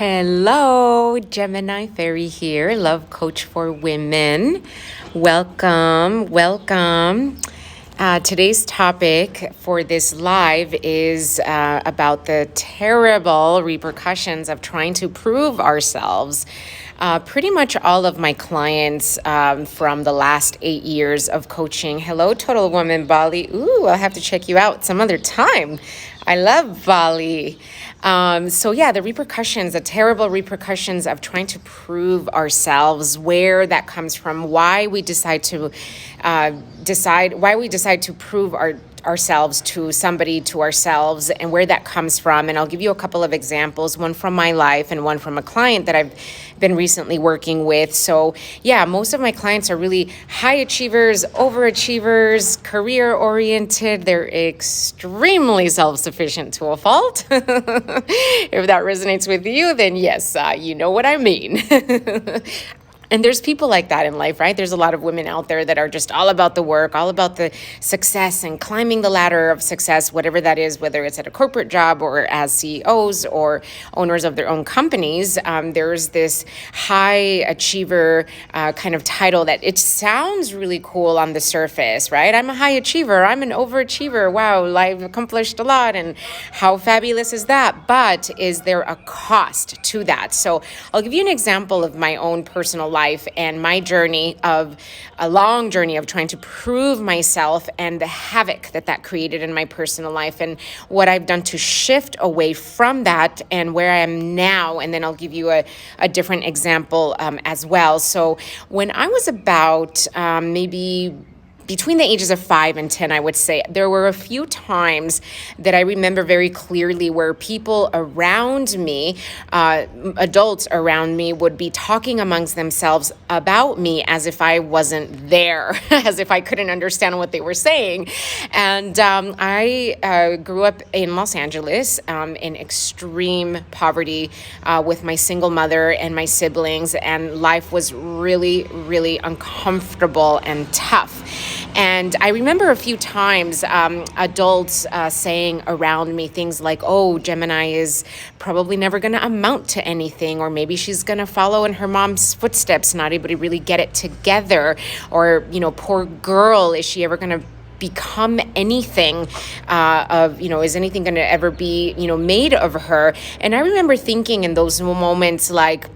Hello, Gemini Fairy here, love coach for women. Welcome. Today's topic for this live is about the terrible repercussions of trying to prove ourselves. Pretty much all of my clients from the last 8 years of coaching. Hello, Total Woman Bali. Ooh, I'll have to check you out some other time. I love Bali. The terrible repercussions of trying to prove ourselves, where that comes from, why we decide to prove ourselves to somebody, to ourselves, and where that comes from. And I'll give you a couple of examples, one from my life and one from a client that I've been recently working with. So yeah, most of my clients are really high achievers, overachievers, career oriented. They're extremely self-sufficient to a fault. If that resonates with you, then yes, you know what I mean. And there's people like that in life, right? There's a lot of women out there that are just all about the work, all about the success and climbing the ladder of success, whatever that is, whether it's at a corporate job or as CEOs or owners of their own companies. There's this high achiever kind of title that it sounds really cool on the surface, right? I'm a high achiever. I'm an overachiever. Wow, I've accomplished a lot. And how fabulous is that? But is there a cost to that? So I'll give you an example of my own personal life and my long journey of trying to prove myself and the havoc that created in my personal life and what I've done to shift away from that and where I am now. And then I'll give you a different example as well. So when I was about maybe between the ages of 5 and 10, I would say, there were a few times that I remember very clearly where people around me, adults around me, would be talking amongst themselves about me as if I wasn't there, as if I couldn't understand what they were saying. And I grew up in Los Angeles in extreme poverty with my single mother and my siblings, and life was really, really uncomfortable and tough. And I remember a few times adults saying around me things like, oh, Gemini is probably never going to amount to anything, or maybe she's going to follow in her mom's footsteps, not able to really get it together, or, poor girl, is she ever going to become anything is anything going to ever be, made of her? And I remember thinking in those moments like,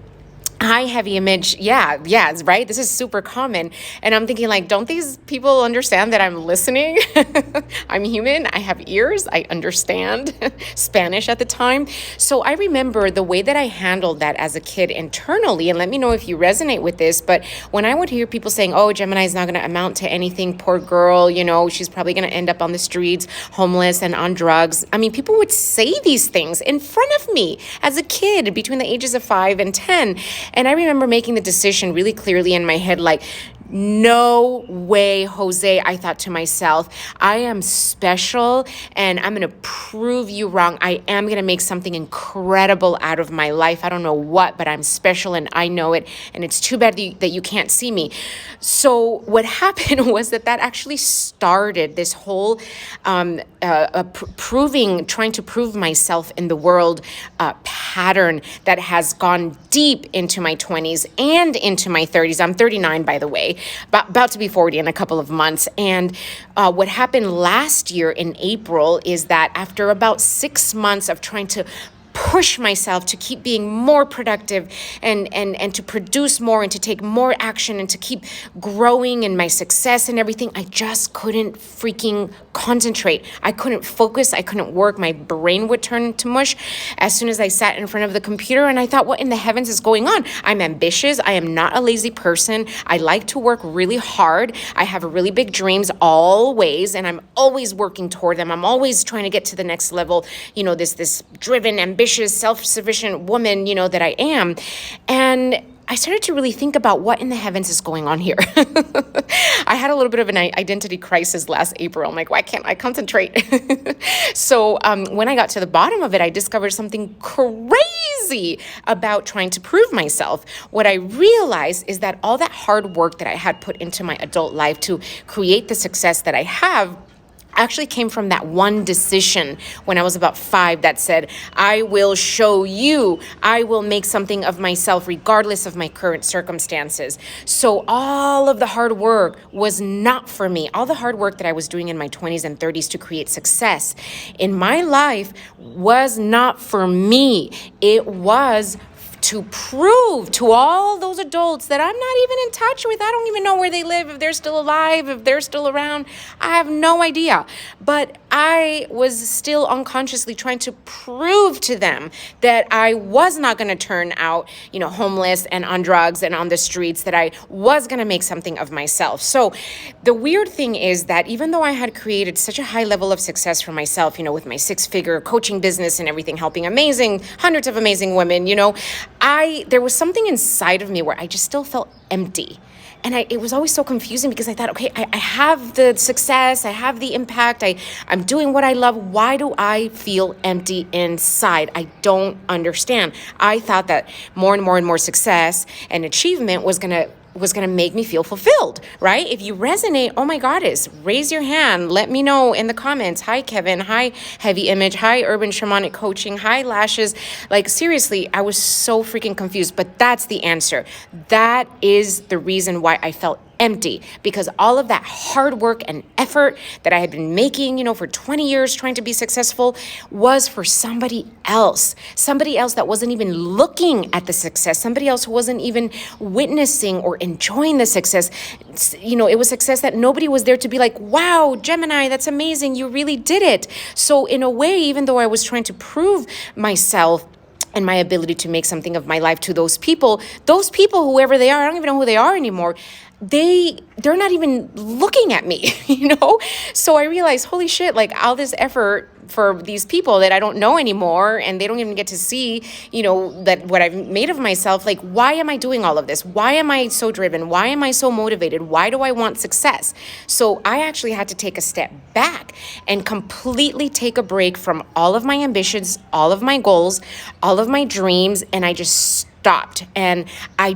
high heavy image. Yeah, right. This is super common. And I'm thinking like, don't these people understand that I'm listening? I'm human. I have ears. I understand Spanish at the time. So I remember the way that I handled that as a kid internally, and let me know if you resonate with this. But when I would hear people saying, oh, Gemini is not going to amount to anything, poor girl, she's probably going to end up on the streets, homeless and on drugs. I mean, people would say these things in front of me as a kid between the ages of 5 and 10. And I remember making the decision really clearly in my head, like, no way, Jose, I thought to myself, I am special and I'm going to prove you wrong. I am going to make something incredible out of my life. I don't know what, but I'm special and I know it. And it's too bad that you can't see me. So what happened was that actually started this whole trying to prove myself in the world pattern that has gone deep into my 20s and into my 30s. I'm 39, by the way. About to be 40 in a couple of months. And what happened last year in April is that after about 6 months of trying to push myself to keep being more productive and to produce more and to take more action and to keep growing in my success and everything, I just couldn't freaking concentrate. I couldn't focus. I couldn't work. My brain would turn to mush as soon as I sat in front of the computer. And I thought, what in the heavens is going on? I'm ambitious. I am not a lazy person. I like to work really hard. I have really big dreams always, and I'm always working toward them. I'm always trying to get to the next level, this driven, ambitious, self-sufficient woman, that I am. And I started to really think about what in the heavens is going on here. I had a little bit of an identity crisis last April. I'm like, why can't I concentrate? So when I got to the bottom of it, I discovered something crazy about trying to prove myself. What I realized is that all that hard work that I had put into my adult life to create the success that I have actually came from that one decision when I was about 5 that said, I will show you, I will make something of myself regardless of my current circumstances. So all of the hard work was not for me. All the hard work that I was doing in my 20s and 30s to create success in my life was not for me. It was to prove to all those adults that I'm not even in touch with. I don't even know where they live, if they're still alive, if they're still around. I have no idea. But I was still unconsciously trying to prove to them that I was not going to turn out, homeless and on drugs and on the streets, that I was going to make something of myself. So the weird thing is that even though I had created such a high level of success for myself, with my 6-figure coaching business and everything, helping hundreds of amazing women, there was something inside of me where I just still felt empty. And it was always so confusing because I thought, okay, I have the success, I have the impact, I'm doing what I love. Why do I feel empty inside? I don't understand. I thought that more and more and more success and achievement was gonna make me feel fulfilled, right? If you resonate, oh my goddess, raise your hand. Let me know in the comments. Hi, Kevin. Hi, Heavy Image. Hi, Urban Shamanic Coaching. Hi, Lashes. Like, seriously, I was so freaking confused, but that's the answer. That is the reason why I felt empty, because all of that hard work and effort that I had been making, for 20 years trying to be successful was for somebody else that wasn't even looking at the success, somebody else who wasn't even witnessing or enjoying the success. It was success that nobody was there to be like, wow, Gemini, that's amazing. You really did it. So in a way, even though I was trying to prove myself and my ability to make something of my life to those people, whoever they are, I don't even know who they are anymore, they're not even looking at me, So I realized, holy shit, like all this effort for these people that I don't know anymore, and they don't even get to see, that what I've made of myself. Like, why am I doing all of this? Why am I so driven? Why am I so motivated? Why do I want success? So I actually had to take a step back and completely take a break from all of my ambitions, all of my goals, all of my dreams, and I just stopped. And I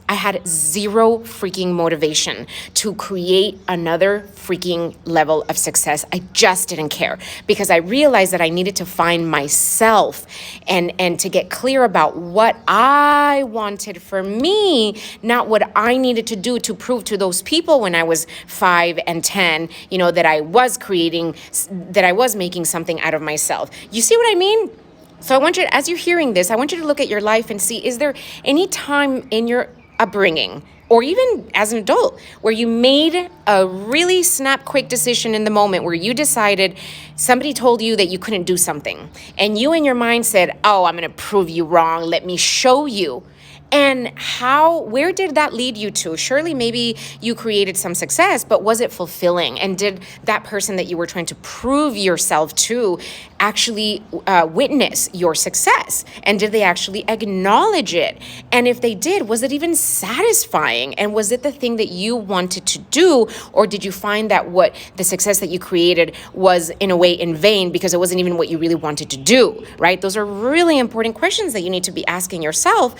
had zero freaking motivation to create another freaking level of success. I just didn't care, because I realized that I needed to find myself and to get clear about what I wanted for me, not what I needed to do to prove to those people when I was 5 and 10, that I was making something out of myself. You see what I mean? So I want you, as you're hearing this, I want you to look at your life and see, is there any time in your upbringing, or even as an adult, where you made a really quick decision in the moment, where you decided, somebody told you that you couldn't do something, and you in your mind said, oh, I'm going to prove you wrong. Let me show you. And where did that lead you to? Surely maybe you created some success, but was it fulfilling? And did that person that you were trying to prove yourself to actually witness your success? And did they actually acknowledge it? And if they did, was it even satisfying? And was it the thing that you wanted to do? Or did you find that the success that you created was in a way in vain, because it wasn't even what you really wanted to do, right? Those are really important questions that you need to be asking yourself,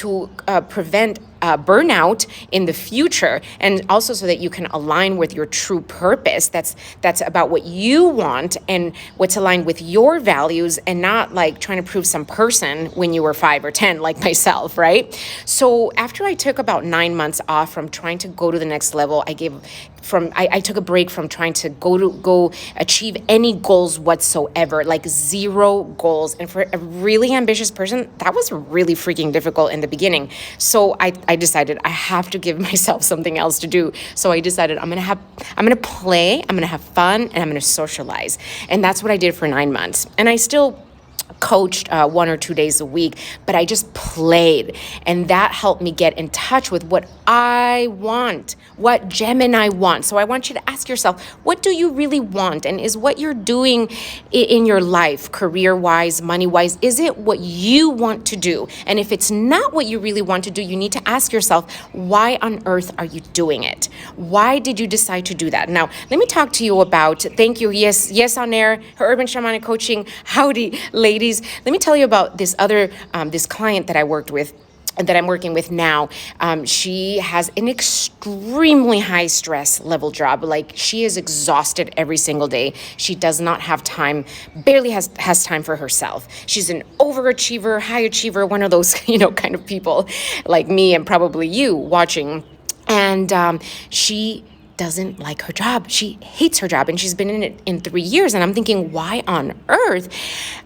to prevent burnout in the future, and also so that you can align with your true purpose. That's about what you want and what's aligned with your values, and not like trying to prove some person when you were 5 or 10, like myself, right? So after I took about 9 months off from trying to go to the next level, I took a break from trying to go achieve any goals whatsoever, like zero goals. And for a really ambitious person, that was really freaking difficult in the beginning. So I decided I have to give myself something else to do. So I decided I'm gonna play, I'm gonna have fun, and I'm gonna socialize. And that's what I did for 9 months. And I still coached 1 or 2 days a week, but I just played, and that helped me get in touch with what I want, what Gemini wants. So I want you to ask yourself, what do you really want? And is what you're doing in your life, career-wise, money-wise, is it what you want to do? And if it's not what you really want to do, you need to ask yourself, why on earth are you doing it? Why did you decide to do that? Now, let me talk to you about, thank you, yes on air, her Urban Shamanic Coaching. Howdy, ladies. Let me tell you about this other, this client that I worked with. that I'm working with now, she has an extremely high stress level job. Like, she is exhausted every single day. She does not have time, barely has time for herself. She's an overachiever, high achiever, one of those, kind of people like me and probably you watching. And she doesn't like her job. She hates her job, and she's been in it in 3 years. And I'm thinking, why on earth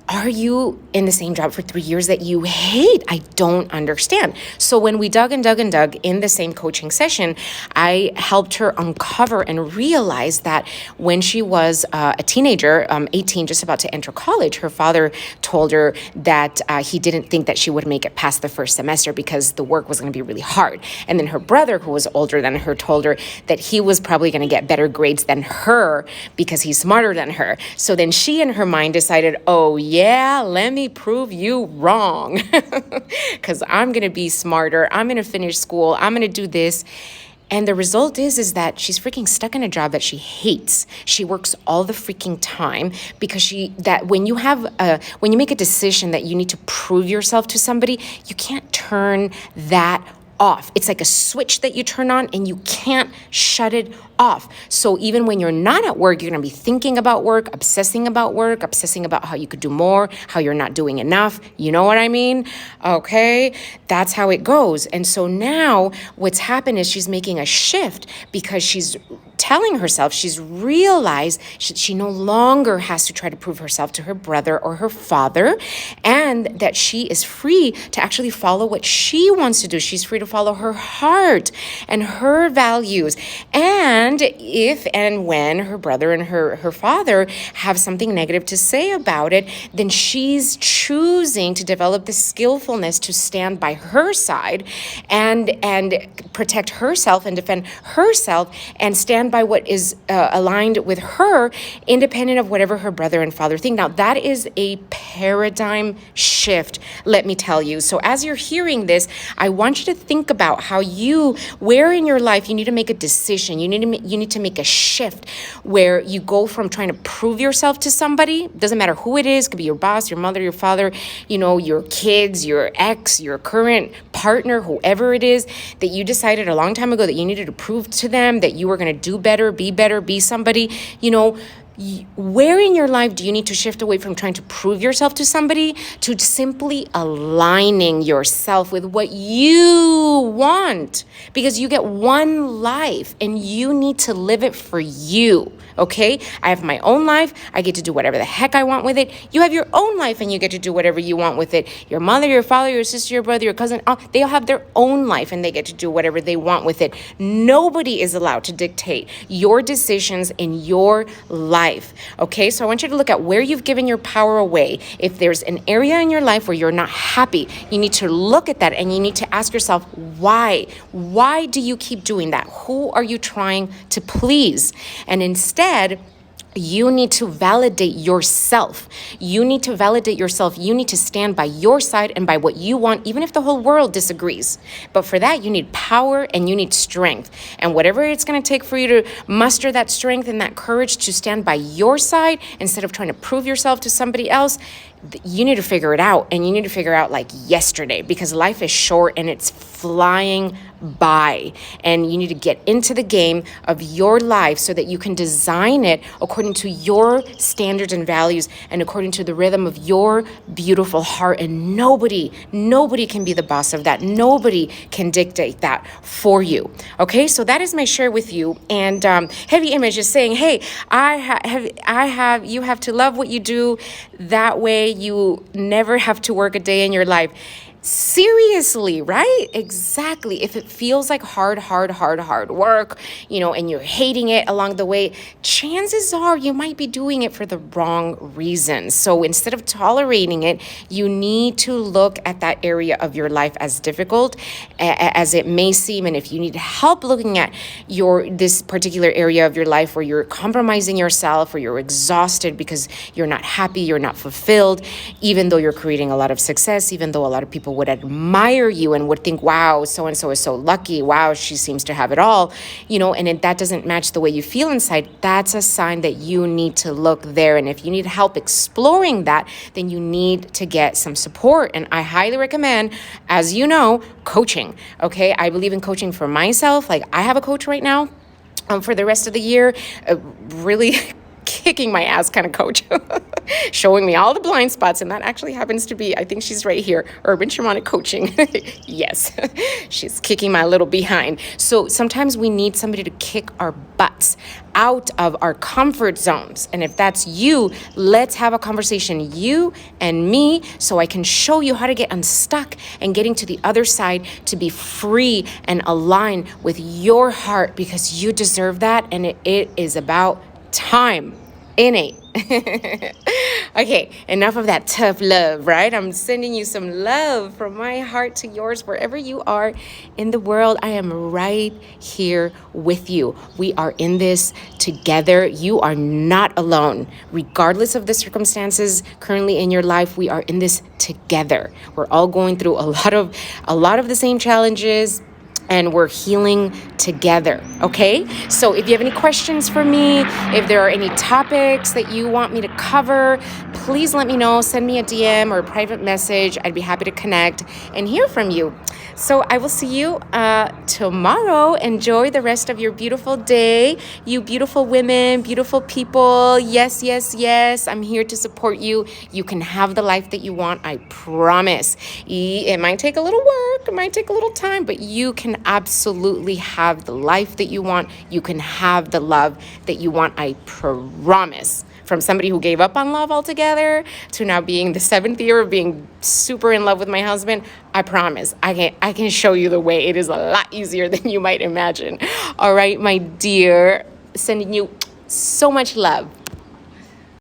are you in the same job for 3 years that you hate? I don't understand. So when we dug and dug and dug in the same coaching session, I helped her uncover and realize that when she was a teenager, 18, just about to enter college, her father told her that he didn't think that she would make it past the first semester because the work was going to be really hard. And then her brother, who was older than her, told her that he was probably going to get better grades than her because he's smarter than her. So then she, in her mind, decided, oh yeah, let me prove you wrong because I'm going to be smarter. I'm going to finish school. I'm going to do this. And the result is that she's freaking stuck in a job that she hates. She works all the freaking time because when you make a decision that you need to prove yourself to somebody, you can't turn that off. It's like a switch that you turn on and you can't shut it off. So even when you're not at work, you're going to be thinking about work, obsessing about how you could do more, how you're not doing enough. You know what I mean? Okay, that's how it goes. And so now what's happened is she's making a shift because she's telling herself, she's realized she no longer has to try to prove herself to her brother or her father, and that she is free to actually follow what she wants to do. She's free to follow her heart and her values. And if and when her brother and her father have something negative to say about it, then she's choosing to develop the skillfulness to stand by her side and protect herself and defend herself and stand by what is aligned with her, independent of whatever her brother and father think. Now, that is a paradigm shift, let me tell you. So as you're hearing this, I want you to think about where in your life you need to make a decision. You need to make a shift where you go from trying to prove yourself to somebody. Doesn't matter who it is. It could be your boss, your mother, your father, your kids, your ex, your current partner, whoever it is, that you decided a long time ago that you needed to prove to them that you were going to do better, be somebody. Where in your life do you need to shift away from trying to prove yourself to somebody to simply aligning yourself with what you want? Because you get one life and you need to live it for you. Okay? I have my own life. I get to do whatever the heck I want with it. You have your own life and you get to do whatever you want with it. Your mother, your father, your sister, your brother, your cousin, they all have their own life and they get to do whatever they want with it. Nobody is allowed to dictate your decisions in your life. Okay? So I want you to look at where you've given your power away. If there's an area in your life where you're not happy, you need to look at that and you need to ask yourself, why? Why do you keep doing that? Who are you trying to please? And instead, you need to validate yourself. You need to validate yourself. You need to stand by your side and by what you want, even if the whole world disagrees. But for that, you need power and you need strength. And whatever it's going to take for you to muster that strength and that courage to stand by your side instead of trying to prove yourself to somebody else, you need to figure it out. And you need to figure out like yesterday, because life is short and it's flying by. And you need to get into the game of your life so that you can design it according to your standards and values and according to the rhythm of your beautiful heart. And nobody can be the boss of that. Nobody can dictate that for you. Okay, so that is my share with you. And Heavy Image is saying, hey, you have to love what you do. That way you never have to work a day in your life. Seriously, right? Exactly. If it feels like hard work, and you're hating it along the way, chances are you might be doing it for the wrong reasons. So instead of tolerating it, you need to look at that area of your life as difficult as it may seem. And if you need help looking at this particular area of your life where you're compromising yourself, or you're exhausted because you're not happy, you're not fulfilled, even though you're creating a lot of success, even though a lot of people people would admire you and would think, wow, so-and-so is so lucky. Wow, she seems to have it all, and if that doesn't match the way you feel inside, that's a sign that you need to look there. And if you need help exploring that, then you need to get some support. And I highly recommend, as you know, coaching. Okay. I believe in coaching for myself. Like, I have a coach right now for the rest of the year, really kicking my ass kind of coach, showing me all the blind spots. And that actually happens to be, I think she's right here, Urban Shamanic Coaching. Yes, she's kicking my little behind. So sometimes we need somebody to kick our butts out of our comfort zones. And if that's you, let's have a conversation, you and me, so I can show you how to get unstuck and getting to the other side to be free and align with your heart, because you deserve that. And it is about time. Innate. Okay, enough of that tough love, right? I'm sending you some love from my heart to yours wherever you are in the world. I am right here with you. We are in this together. You are not alone. Regardless of the circumstances currently in your life, we are in this together. We're all going through a lot of the same challenges, and we're healing together, okay? So if you have any questions for me, if there are any topics that you want me to cover, please let me know. Send me a DM or a private message. I'd be happy to connect and hear from you. So I will see you tomorrow. Enjoy the rest of your beautiful day. You beautiful women, beautiful people. Yes, yes, yes. I'm here to support you. You can have the life that you want. I promise. It might take a little work. It might take a little time, but you can absolutely have the life that you want. You can have the love that you want. I promise. From somebody who gave up on love altogether to now being the 7th year of being super in love with my husband, I promise I can show you the way. It is a lot easier than you might imagine. All right, my dear, sending you so much love.